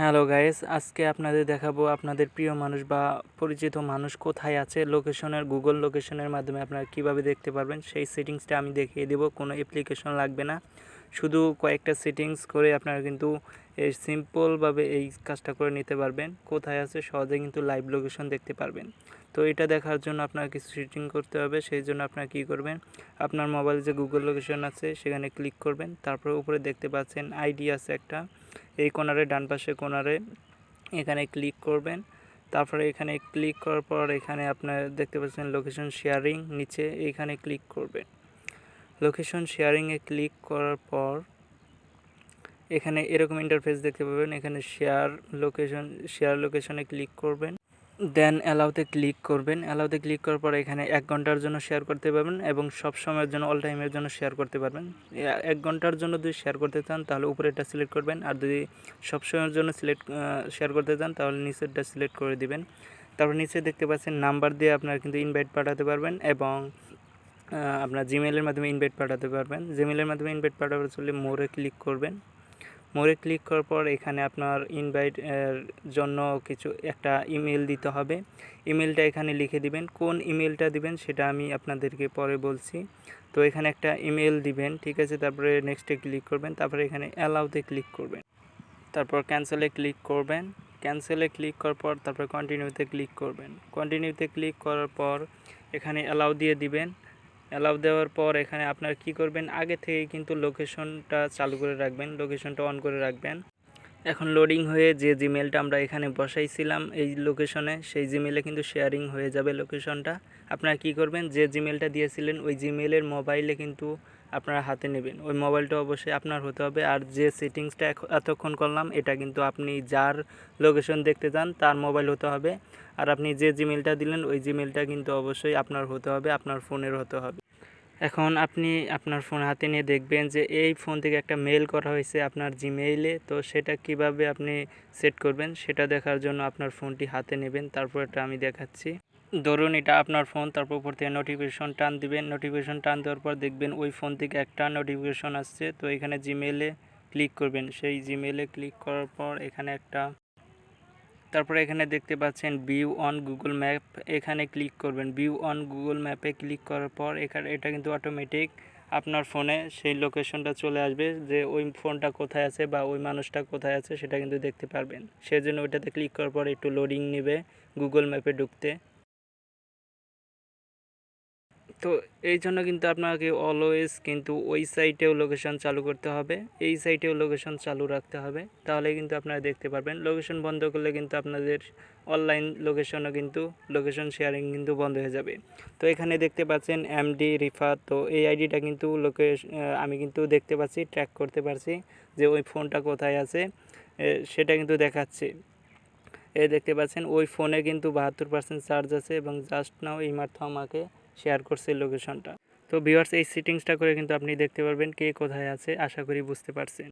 Hello guys, আজকে আপনাদের দেখাবো আপনাদের প্রিয় মানুষ বা পরিচিত মানুষ কোথায় আছে লোকেশনের গুগল লোকেশনের মাধ্যমে আপনারা কিভাবে দেখতে পারবেন সেই সেটিংসটা আমি দেখিয়ে দেব। কোনো অ্যাপ্লিকেশন লাগবে না, শুধু কয়েকটা সেটিংস করে আপনারা কিন্তু এই সিম্পলভাবে এই কাজটা করে নিতে পারবেন। কোথায় আছে সহজে কিন্তু লাইভ লোকেশন দেখতে পারবেন। তো এটা দেখার জন্য আপনার কিছু সেটিং করতে হবে। সেই জন্য আপনারা কী করবেন, আপনার মোবাইলে যে গুগল লোকেশন আছে সেখানে ক্লিক করবেন। তারপর উপরে দেখতে পাচ্ছেন আইডি আছে একটা, এই কোণারে ডান পাশে কোণারে এখানে ক্লিক করবেন। তারপরে এখানে ক্লিক করার পর এখানে আপনার দেখতে পাচ্ছেন লোকেশন শেয়ারিং, নিচে এইখানে ক্লিক করবেন। লোকেশন শেয়ারিংয়ে ক্লিক করার পর এখানে এরকম ইন্টারফেস দেখতে পাবেন। এখানে শেয়ার লোকেশনে ক্লিক করবেন, দেন অ্যালাউতে ক্লিক করবেন। অ্যালাউতে ক্লিক করার পর এখানে 1 ঘন্টার জন্য শেয়ার করতে পারবেন এবং সব সময়ের জন্য অল টাইমের জন্য শেয়ার করতে পারবেন। 1 ঘন্টার জন্য যদি শেয়ার করতে চান তাহলে উপরেরটা সিলেক্ট করবেন, আর যদি সব সময়ের জন্য শেয়ার করতে চান তাহলে নিচেরটা সিলেক্ট করে দিবেন। তারপর নিচে দেখতে পাচ্ছেন নাম্বার দিয়ে আপনারা কিন্তু ইনভাইট পাঠাতে পারবেন এবং আপনার জিমেইলের মাধ্যমে ইনভাইট পাঠাতে পারবেন। জিমেইলের মাধ্যমে ইনভাইট পাঠাতে হলে মোরে ক্লিক করবেন। মোরে ক্লিক করার পর এখানে আপনার ইনভাইট এর জন্য কিছু একটা ইমেল দিতে হবে। ইমেলটা এখানে লিখে দিবেন। কোন ইমেলটা দিবেন সেটা আমি আপনাদেরকে পরে বলছি। তো এখানে একটা ইমেল দিবেন, ঠিক আছে। তারপরে নেক্সটে ক্লিক করবেন, তারপরে এখানে অ্যালাউতে ক্লিক করবেন, তারপর ক্যান্সেলে ক্লিক করবেন। ক্যান্সেলে ক্লিক করার পর তারপর কন্টিনিউতে ক্লিক করবেন। কন্টিনিউতে ক্লিক করার পর এখানে অ্যালাউ দিয়ে দিবেন। অ্যালাউ দেওয়ার পর এখানে আপনার কি করবেন, আগে থেকে কিন্তু লোকেশনটা চালু করে রাখবেন, লোকেশনটা অন করে রাখবেন। এখন লোডিং হয়ে যে জিমেলটা আমরা এখানে বসাইছিলাম এই লোকেশনে, সেই জিমেলে কিন্তু শেয়ারিং হয়ে যাবে লোকেশনটা। আপনারা কি করবেন, যে জিমেলটা দিয়েছিলেন ওই জিমেলের মোবাইলে কিন্তু আপনারা হাতে নেবেন। ওই মোবাইলটা অবশ্যই আপনার হতে হবে। আর যে সেটিংসটা এতক্ষণ করলাম এটা কিন্তু আপনি যার লোকেশন দেখতে চান তার মোবাইল হতে হবে। আর আপনি যে জিমেলটা দিলেন ওই জিমেলটা কিন্তু অবশ্যই আপনার হতে হবে, আপনার ফোনের হতে হবে। এখন আপনি আপনার ফোন হাতে নিয়ে দেখবেন যে এই ফোন থেকে একটা মেল করা হয়েছে আপনার জিমেইলে। তো সেটা কিভাবে আপনি সেট করবেন সেটা দেখার জন্য আপনার ফোনটি হাতে নেবেন। তারপর এটা আমি দেখাচ্ছি। ধরুন এটা আপনার ফোন, তারপর উপর থেকে নোটিফিকেশন টান দিবেন। নোটিফিকেশন টান দেওয়ার পর দেখবেন ওই ফোন থেকে একটা নোটিফিকেশন আসছে। তো এখানে জিমেইলে ক্লিক করবেন। সেই জিমেইলে ক্লিক করার পর এখানে তারপরে এখানে দেখতে পাচ্ছেন ভিউ অন গুগল ম্যাপ, এখানে ক্লিক করবেন। ভিউ অন গুগল ম্যাপে ক্লিক করার পর এটা কিন্তু অটোমেটিক আপনার ফোনে সেই লোকেশনটা চলে আসবে, যে ওই ফোনটা কোথায় আছে বা ওই মানুষটা কোথায় আছে সেটা কিন্তু দেখতে পারবেন। সেজন্য ওইটাতে ক্লিক করার পর একটু লোডিং নেবে গুগল ম্যাপে ঢুকতে। তো এই জন্য কিন্তু আপনাকে অলওয়েজ কিন্তু ওই সাইটেও লোকেশন চালু করতে হবে, এই সাইটেও লোকেশন চালু রাখতে হবে, তাহলে কিন্তু আপনারা দেখতে পারবেন। লোকেশন বন্ধ করলে কিন্তু আপনাদের অনলাইন লোকেশনও কিন্তু লোকেশন শেয়ারিং কিন্তু বন্ধ হয়ে যাবে। তো এখানে দেখতে পাচ্ছেন এমডি রিফাত, তো এই আইডিটা কিন্তু আমি কিন্তু দেখতে পাচ্ছি, ট্র্যাক করতে পারছি যে ওই ফোনটা কোথায় আছে সেটা কিন্তু দেখাচ্ছে। দেখতে পাচ্ছেন ওই ফোনে কিন্তু 72% চার্জ আছে এবং জাস্ট নাও এইমাত্র আমাকে শেয়ার করছে লোকেশনটা। তো ভিউয়ার্স, এই সেটিংসটা করে কিন্তু আপনি দেখতে পারবেন কে কোথায় আছে। আশা করি বুঝতে পারছেন।